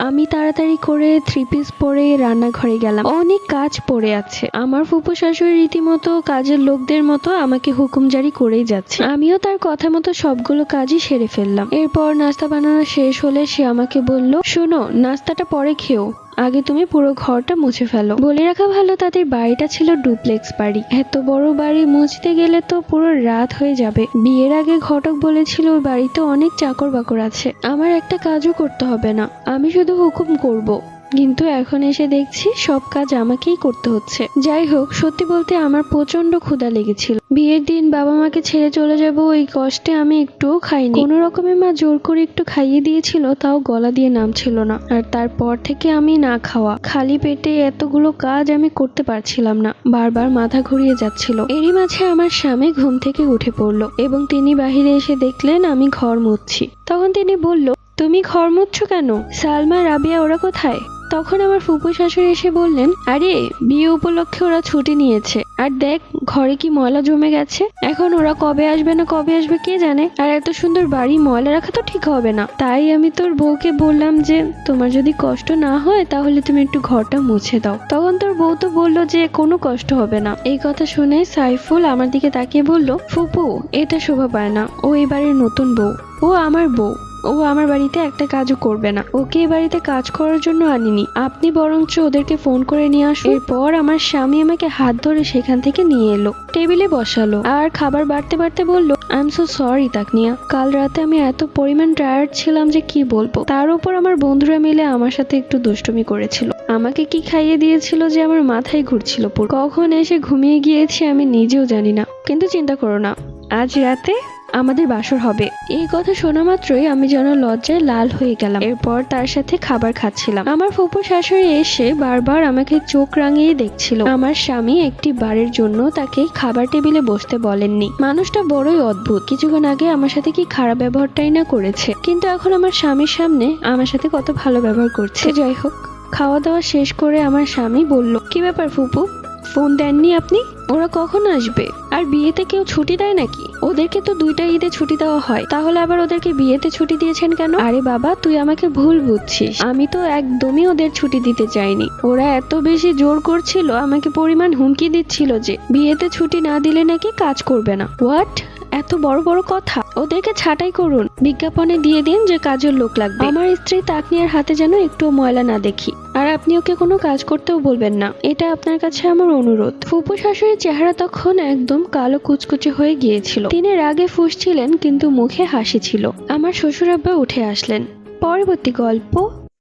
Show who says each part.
Speaker 1: আমি তাড়াতাড়ি করে 3 পিস পরে রান্নাঘরে গেলাম। অনেক কাজ পড়ে আছে। আমার ফুপু শাশুড়ি রীতিমতো কাজের লোকদের মতো আমাকে হুকুম জারি করেই যাচ্ছে। আমিও তার কথা মতো সবগুলো কাজই সেরে ফেললাম। এরপর নাস্তা বানানো শেষ হলে সে আমাকে বলল, শোনো, নাস্তাটা পরে খেও, আগে তুমি পুরো ঘরটা মুছে ফেলো। বলে রাখা ভালো, তাদের বাড়িটা ছিল ডুপ্লেক্স বাড়ি। এত বড় বাড়ি মুছতে গেলে তো পুরো রাত হয়ে যাবে। বিয়ের আগে ঘটক বলেছিল ওই বাড়িতে অনেক চাকর বাকর আছে, আমার একটা কাজও করতে হবে না, আমি শুধু হুকুম করব। কিন্তু এখন এসে দেখছি সব কাজ আমাকেই করতে হচ্ছে। যাই হোক, সত্যি বলতে আমার প্রচন্ড ক্ষুধা লেগেছিল। বিয়ের দিন বাবা মাকে ছেড়ে চলে যাব, ওই কষ্টে আমি একটুও খাইনি। কোনো রকমে মা জোর করে একটু খাইয়ে দিয়েছিল, তাও গলা দিয়ে নামছিল না। আর তারপর থেকে আমি না খাওয়া, খালি পেটে এতগুলো কাজ আমি করতে পারছিলাম না, বারবার মাথা ঘুরিয়ে যাচ্ছিল। এরই মাঝে আমার স্বামী ঘুম থেকে উঠে পড়লো এবং তিনি বাহিরে এসে দেখলেন আমি ঘর মুছছি। তখন তিনি বলল, তুমি ঘর মুছছো কেন? সালমা, রাবিয়া ওরা কোথায়? তখন আমার ফুপু শাশুড়ি এসে বললেন, আরে বিয়ে উপলক্ষে ওরা ছুটি নিয়েছে, আর দেখ ঘরে কি ময়লা জমে গেছে। এখন ওরা কবে আসবে না কবে আসবে কে জানে, আর এত সুন্দর বাড়ি ময়লা রাখা তো ঠিক হবে না। তাই আমি তোর বউকে বললাম যে তোমার যদি কষ্ট না হয় তাহলে তুমি একটু ঘরটা মুছে দাও। তখন তোর বউ তো বললো যে কোনো কষ্ট হবে না। এই কথা শুনে সাইফুল আমার দিকে তাকিয়ে বলল, ফুপু, এটা শোভা পায় না, ও এই বাড়ির নতুন বউ, ও আমার বউ, ও আমার বাড়িতে একটা কাজও করবে না, ওকে এই বাড়িতে কাজ করার জন্য আনিনি, আপনি বরঞ্চ ওদেরকে ফোন করে নিয়ে আসুন। এরপর আমার স্বামী আমাকে হাত ধরে সেখান থেকে নিয়ে এলো, টেবিলে বসালো আর খাবার বাড়তে বাড়তে বলল, আই এম সো সরি তাকনিয়া, কাল রাতে আমি এত পরিমাণ টায়ার্ড ছিলাম যে কি বলবো। তার উপর আমার বন্ধুরা মিলে আমার সাথে একটু দুষ্টুমি করেছিল, আমাকে কি খাইয়ে দিয়েছিল যে আমার মাথায় ঘুরছিল পুরো। কখন এসে ঘুমিয়ে গিয়েছি আমি নিজেও জানি না। কিন্তু চিন্তা করো না, আজ রাতে আমাদের বাসর হবে। এই কথা শোনা মাত্রই আমি যেন লজ্জায় লাল হয়ে গেলাম। এরপর তার সাথে খাবার খাচ্ছিলাম। আমার ফুপু শাশুড়ি এসে বারবার আমাকে চোখ রাঙিয়ে দেখছিল। আমার স্বামী একটি বারের জন্য তাকে খাবার টেবিলে বসতে বলেননি। মানুষটা বড়ই অদ্ভুত, কিছুক্ষণ আগে আমার সাথে কি খারাপ ব্যবহারটাই না করেছে, কিন্তু এখন আমার স্বামীর সামনে আমার সাথে কত ভালো ব্যবহার করছে। যাই হোক, খাওয়া দাওয়া শেষ করে আমার স্বামী বলল, কি ব্যাপার ফুপু, ফোন দেননি আপনি? ওরা কখন আসবে? আর বিয়েতে কেউ ছুটি দেয় নাকি? ওদেরকে তো 2টা ঈদে ছুটি দেওয়া হয়, তাহলে আবার ওদেরকে বিয়েতে ছুটি দিয়েছেন কেন? আরে বাবা, তুই আমাকে ভুল বুঝছিস, আমি তো একদমই ওদের ছুটি দিতে চাইনি। ওরা এত বেশি জোর করছিল, আমাকে পরিমাণ হুমকি দিচ্ছিল যে বিয়েতে ছুটি না দিলে নাকি কাজ করবে না। হোয়াট? এত বড় বড় কথা? ওদেরকে ছাঁটাই করুন, বিজ্ঞাপনে দিয়ে দিন যে কাজের লোক লাগবে। আমার স্ত্রী তাকনিয়ার হাতে যেন একটু ময়লা না দেখি, আর আপনি ওকে কোনো কাজ করতেও বলবেন না, এটা আপনার কাছে আমার অনুরোধ। ফুপু শাশুড়ির চেহারা তখন একদম কালো কুচকুচে হয়ে গিয়েছিল। তিনি রাগে ফুঁসছিলেন কিন্তু মুখে হাসি ছিল। আমার শ্বশুর আব্বা উঠে আসলেন। পরবর্তী গল্প।